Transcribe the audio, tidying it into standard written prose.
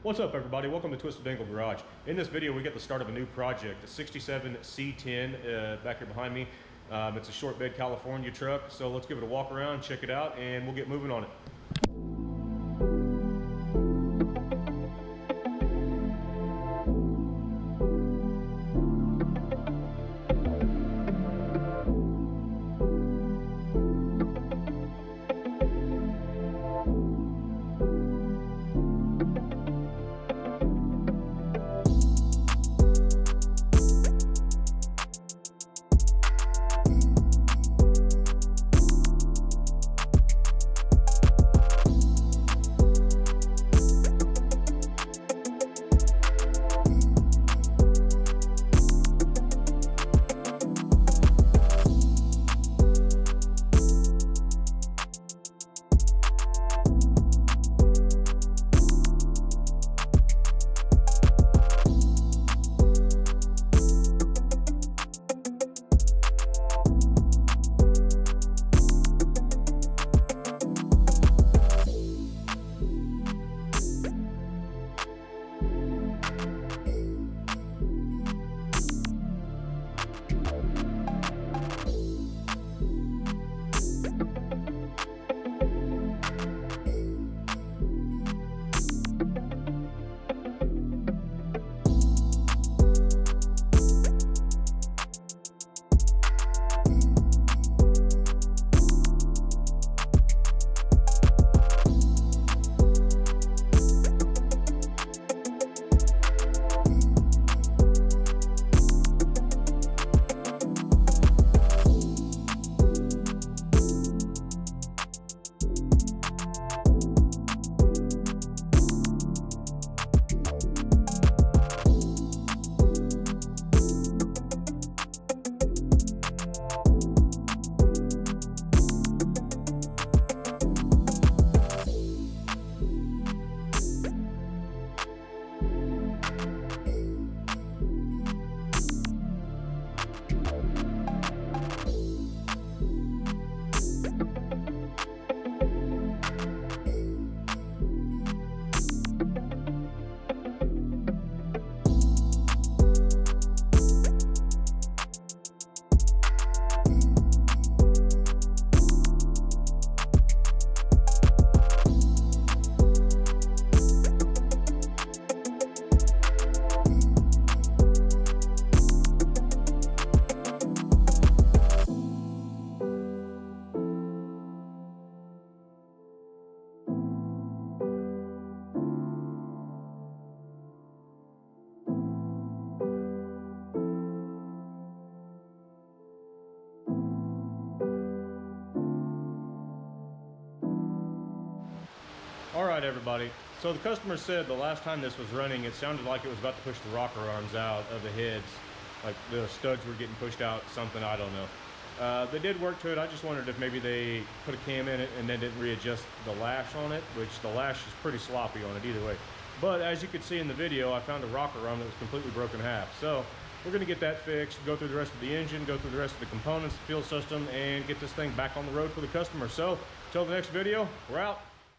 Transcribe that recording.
What's up, everybody? Welcome to Twisted Angle Garage. In this video, we get the start of a new project, a 67 C-10 back here behind me. It's a short bed California truck, so let's give it a walk around, check it out, and we'll get moving on it. All right, everybody. So the customer said the last time this was running, it sounded like it was about to push the rocker arms out of the heads. Like the studs were getting pushed out, something, I don't know. They did work to it. I just wondered if maybe they put a cam in it and then didn't readjust the lash on it, which the lash is pretty sloppy on it either way. But as you can see in the video, I found a rocker arm that was completely broken in half. So we're gonna get that fixed, go through the rest of the engine, go through the rest of the components, the fuel system, and get this thing back on the road for the customer. So, till the next video, we're out.